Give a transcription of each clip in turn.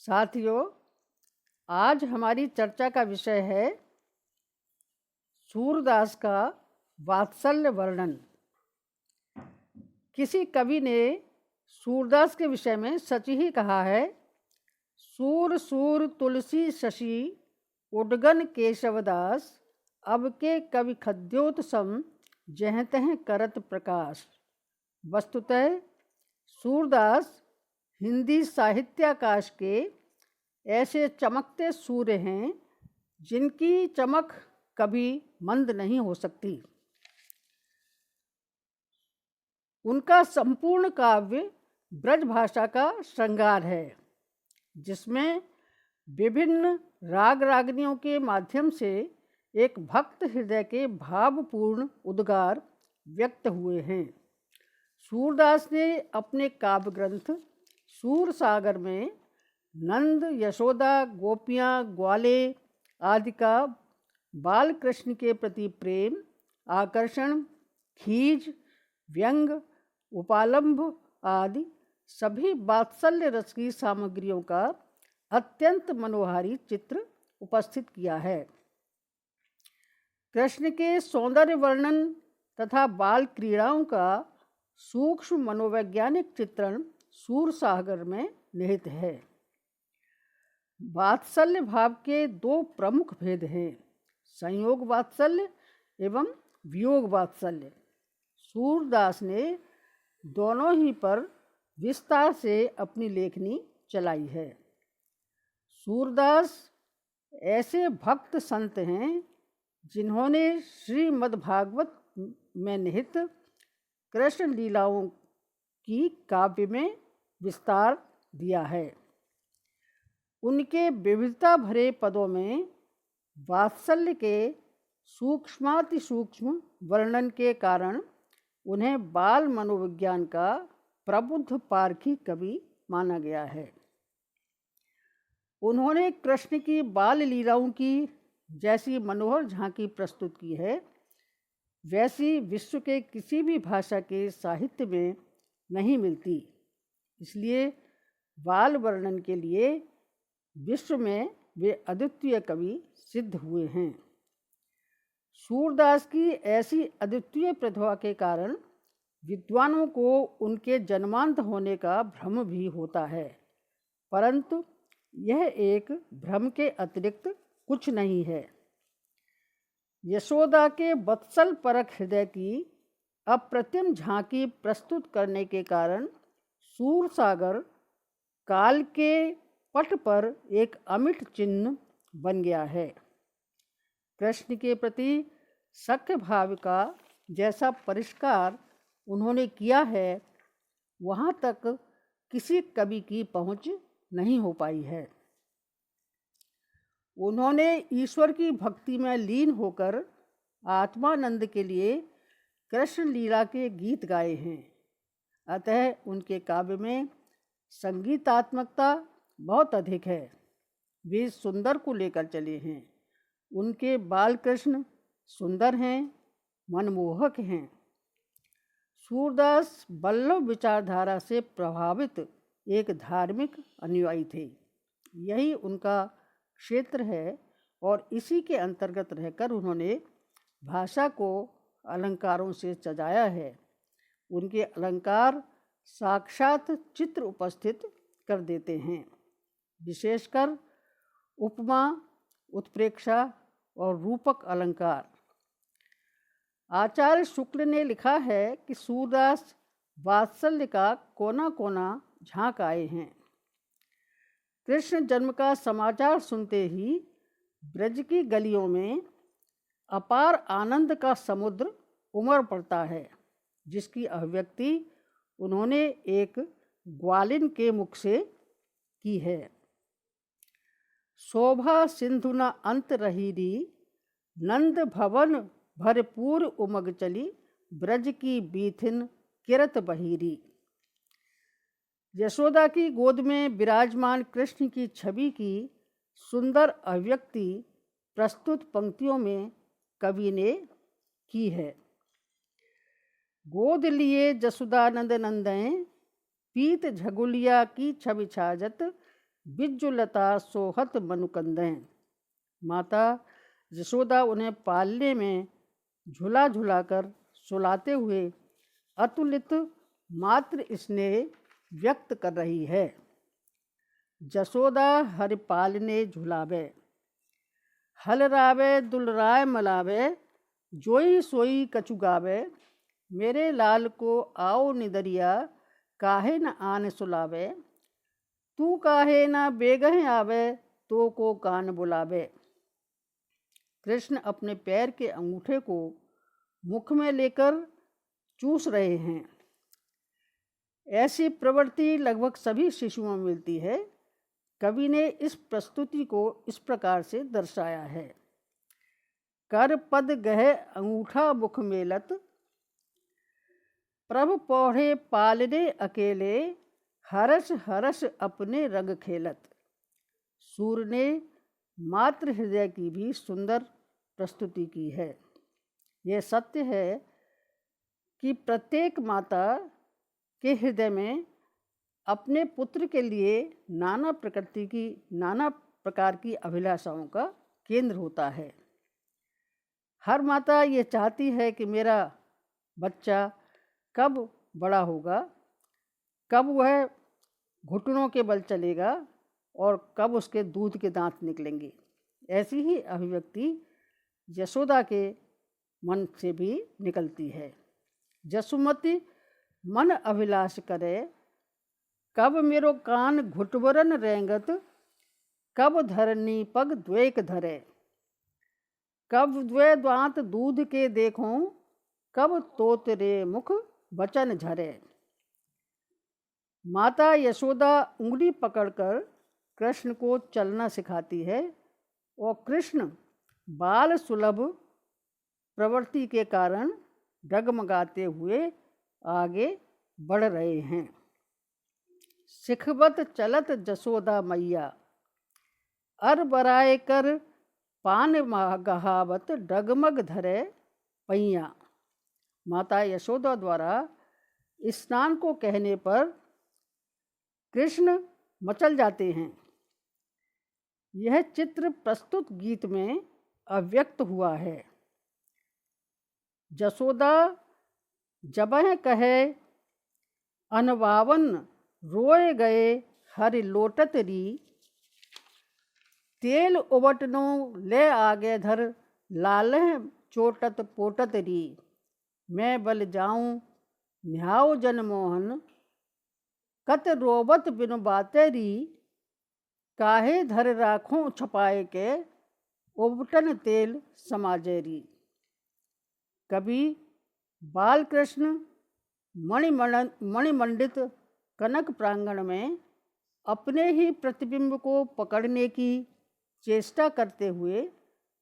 साथियों, आज हमारी चर्चा का विषय है सूरदास का वात्सल्य वर्णन। किसी कवि ने सूरदास के विषय में सच ही कहा है, सूर सूर तुलसी शशि उडगन केशवदास, अब के कवि खद्योत सम जह तह करत प्रकाश। वस्तुतः सूरदास हिंदी साहित्याकाश के ऐसे चमकते सूर्य हैं जिनकी चमक कभी मंद नहीं हो सकती। उनका संपूर्ण काव्य ब्रज भाषा का श्रृंगार है, जिसमें विभिन्न राग रागनियों के माध्यम से एक भक्त हृदय के भावपूर्ण उद्गार व्यक्त हुए हैं। सूरदास ने अपने काव्य ग्रंथ सूरसागर में नंद, यशोदा, गोपियाँ, ग्वाले आदि का बाल कृष्ण के प्रति प्रेम, आकर्षण, खीज, व्यंग, उपालंभ आदि सभी वात्सल्य रस की सामग्रियों का अत्यंत मनोहारी चित्र उपस्थित किया है। कृष्ण के सौंदर्य वर्णन तथा बाल क्रीड़ाओं का सूक्ष्म मनोवैज्ञानिक चित्रण सूरसागर में निहित है। वात्सल्य भाव के दो प्रमुख भेद हैं, संयोग वात्सल्य एवं वियोग वात्सल्य। सूरदास ने दोनों ही पर विस्तार से अपनी लेखनी चलाई है। सूरदास ऐसे भक्त संत हैं जिन्होंने श्रीमद्भागवत में निहित कृष्ण लीलाओं की काव्य में विस्तार दिया है। उनके विविधता भरे पदों में वात्सल्य के सूक्ष्माति सूक्ष्म वर्णन के कारण उन्हें बाल मनोविज्ञान का प्रबुद्ध पारखी कवि माना गया है। उन्होंने कृष्ण की बाल लीलाओं की जैसी मनोहर झांकी प्रस्तुत की है, वैसी विश्व के किसी भी भाषा के साहित्य में नहीं मिलती। इसलिए बाल वर्णन के लिए विश्व में वे अद्वितीय कवि सिद्ध हुए हैं। सूरदास की ऐसी अद्वितीय प्रतिभा के कारण विद्वानों को उनके जन्मांत होने का भ्रम भी होता है, परंतु यह एक भ्रम के अतिरिक्त कुछ नहीं है। यशोदा के वत्सल परख हृदय की अप्रतिम झांकी प्रस्तुत करने के कारण सूरसागर काल के पट पर एक अमिट चिन्ह बन गया है। कृष्ण के प्रति सख्य भाव का जैसा परिष्कार उन्होंने किया है, वहाँ तक किसी कवि की पहुँच नहीं हो पाई है। उन्होंने ईश्वर की भक्ति में लीन होकर आत्मानंद के लिए कृष्ण लीला के गीत गाए हैं। अतः उनके काव्य में संगीतात्मकता बहुत अधिक है। वे सुंदर को लेकर चले हैं। उनके बाल कृष्ण सुंदर हैं, मनमोहक हैं। सूरदास वल्लभ विचारधारा से प्रभावित एक धार्मिक अनुयायी थे। यही उनका क्षेत्र है और इसी के अंतर्गत रहकर उन्होंने भाषा को अलंकारों से सजाया है। उनके अलंकार साक्षात चित्र उपस्थित कर देते हैं, विशेषकर उपमा, उत्प्रेक्षा और रूपक अलंकार। आचार्य शुक्ल ने लिखा है कि सूरदास वात्सल्य का कोना कोना झांक आए हैं। कृष्ण जन्म का समाचार सुनते ही ब्रज की गलियों में अपार आनंद का समुद्र उमड़ पड़ता है, जिसकी अभिव्यक्ति उन्होंने एक ग्वालिन के मुख से की है। शोभा सिंधु न अंत रहीरी, नंद भवन भरपूर उमग चली, ब्रज की बीथिन किरत बहीरी। यशोदा की गोद में विराजमान कृष्ण की छवि की सुंदर अभिव्यक्ति प्रस्तुत पंक्तियों में कवि ने की है। गोद लिए जसुदानंद नंदन, पीत झगुलिया की छवि छाजत, बिज्जुलता सोहत मनुकंदें। माता यशोदा उन्हें पालने में झुला झुलाकर सुलाते हुए अतुलित मातृ स्नेह व्यक्त कर रही है। जसोदा हर पालने झुलावे, हलरावे दुलराय मलावे, जोई सोई कछु गावे, मेरे लाल को आओ निदरिया, काहे न आन सुलावे, तू काहे न बेगह आवे, तो को कान बुलावे। कृष्ण अपने पैर के अंगूठे को मुख में लेकर चूस रहे हैं। ऐसी प्रवृत्ति लगभग सभी शिशुओं में मिलती है। कवि ने इस प्रस्तुति को इस प्रकार से दर्शाया है। कर पद गह अंगूठा मुख मेलत, प्रभ पौढ़े पालने अकेले, हरस हरस अपने रंग खेलत। सूर ने मातृ हृदय की भी सुंदर प्रस्तुति की है। यह सत्य है कि प्रत्येक माता के हृदय में अपने पुत्र के लिए नाना प्रकार की अभिलाषाओं का केंद्र होता है। हर माता ये चाहती है कि मेरा बच्चा कब बड़ा होगा, कब वह घुटनों के बल चलेगा और कब उसके दूध के दांत निकलेंगे। ऐसी ही अभिव्यक्ति यशोदा के मन से भी निकलती है। जसुमती मन अभिलाष करे, कब मेरो कान घुटवरन रेंगत, कब धरनी पग द्वेक धरे, कब द्वे दांत दूध के देखूं, कब तोतरे मुख वचन झरे। माता यशोदा उंगली पकड़कर कृष्ण को चलना सिखाती है और कृष्ण बाल सुलभ प्रवृत्ति के कारण डगमगाते हुए आगे बढ़ रहे हैं। सिखबत चलत जसोदा मैया, अर बराए कर पान गहावत, डगमग धरे पैया। माता यशोदा द्वारा स्नान को कहने पर कृष्ण मचल जाते हैं। यह चित्र प्रस्तुत गीत में अव्यक्त हुआ है। जसोदा जबह कहे अनवावन, रोए गए हरि लोटत री, तेल उबटनो ले आगे धर, लालह चोटत पोटत री, मैं बल जाऊं न्याओ जनमोहन, कत रोबत बिनु बाते री, काहे धर राखों छपाए के, उबटन तेल समाजेरी। कभी बाल कृष्ण मणिमंडित कनक प्रांगण में अपने ही प्रतिबिंब को पकड़ने की चेष्टा करते हुए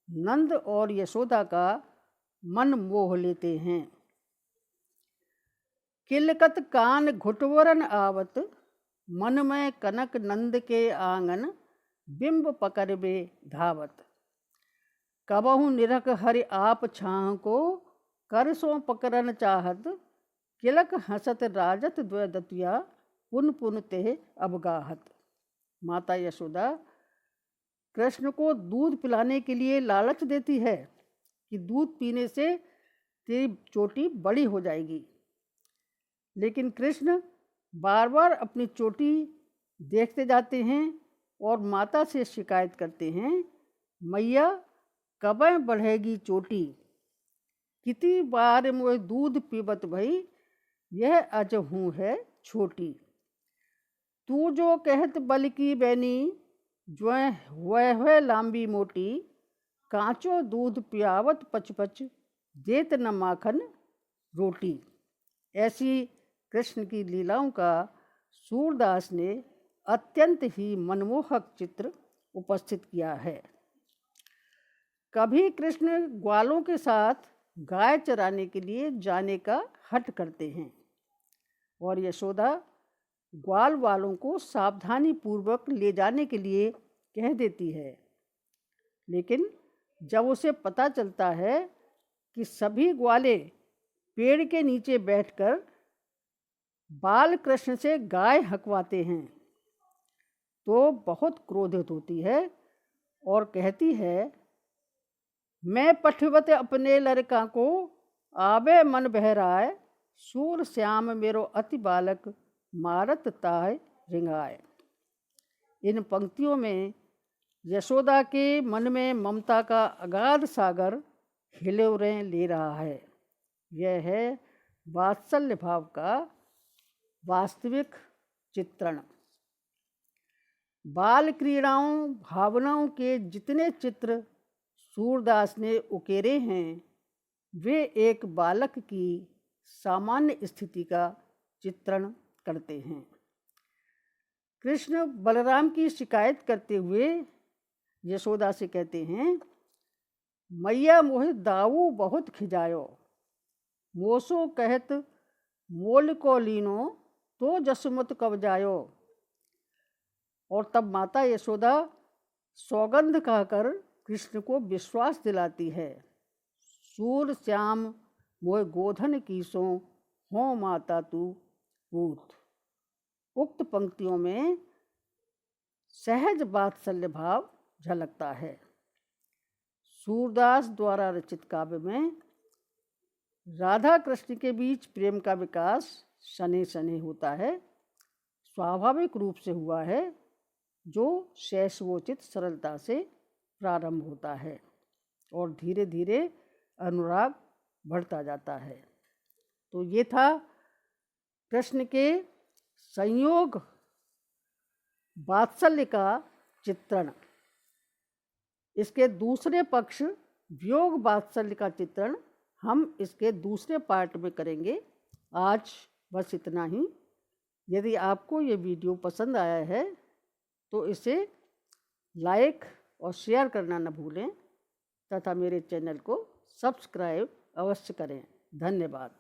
नंद और यशोदा का मन मोह लेते हैं। किलकत कान घुटवरन आवत, मन में कनक नंद के आंगन, बिंब पकड़बे धावत। कबहु निरख हरि आप छाह को, कर सो पकड़न चाहत, किलक हंसत राजत द्वैदतिया, पुन पुन तेह अवगाहत। माता यशोदा कृष्ण को दूध पिलाने के लिए लालच देती है कि दूध पीने से तेरी चोटी बड़ी हो जाएगी, लेकिन कृष्ण बार बार अपनी चोटी देखते जाते हैं और माता से शिकायत करते हैं, मैया कबे बढ़ेगी चोटी, कितनी बार मोए दूध पीबत भई, यह अजहूँ है छोटी। तू जो कहत बल की बैनी, ज्वै वह लांबी मोटी, कांचो दूध पियावत पचपच, देत न माखन रोटी। ऐसी कृष्ण की लीलाओं का सूरदास ने अत्यंत ही मनमोहक चित्र उपस्थित किया है। कभी कृष्ण ग्वालों के साथ गाय चराने के लिए जाने का हठ करते हैं और यशोदा ग्वाल वालों को सावधानी पूर्वक ले जाने के लिए कह देती है, लेकिन जब उसे पता चलता है कि सभी ग्वाले पेड़ के नीचे बैठकर बाल कृष्ण से गाय हकवाते हैं, तो बहुत क्रोधित होती है और कहती है, मैं पठवत अपने लड़का को आवे मन बहराए, सूर श्याम मेरो अति बालक मारत ताय रिंगाए। इन पंक्तियों में यशोदा के मन में ममता का अगाध सागर हिलोरें ले रहा है। यह है वात्सल्य भाव का वास्तविक चित्रण। बाल क्रीड़ाओं भावनाओं के जितने चित्र सूरदास ने उकेरे हैं वे एक बालक की सामान्य स्थिति का चित्रण करते हैं। कृष्ण बलराम की शिकायत करते हुए यशोदा से कहते हैं, मैया मोहि दाऊ बहुत खिजायो, मोसो कहत मोल को लीनो तो जसमत कब जायो। और तब माता यशोदा सौगंध कहकर कृष्ण को विश्वास दिलाती है, सूर श्याम मोह गोधन कीसो हो माता तू पूत। उक्त पंक्तियों में सहज वात्सल्य भाव झलकता है। सूरदास द्वारा रचित काव्य में राधा कृष्ण के बीच प्रेम का विकास शनै शनै होता है, स्वाभाविक रूप से हुआ है, जो शैशवोचित सरलता से प्रारंभ होता है और धीरे धीरे अनुराग बढ़ता जाता है। तो ये था कृष्ण के संयोग वात्सल्य का चित्रण। इसके दूसरे पक्ष वियोग वात्सल्य का चित्रण हम इसके दूसरे पार्ट में करेंगे। आज बस इतना ही। यदि आपको ये वीडियो पसंद आया है तो इसे लाइक और शेयर करना न भूलें तथा मेरे चैनल को सब्सक्राइब अवश्य करें। धन्यवाद।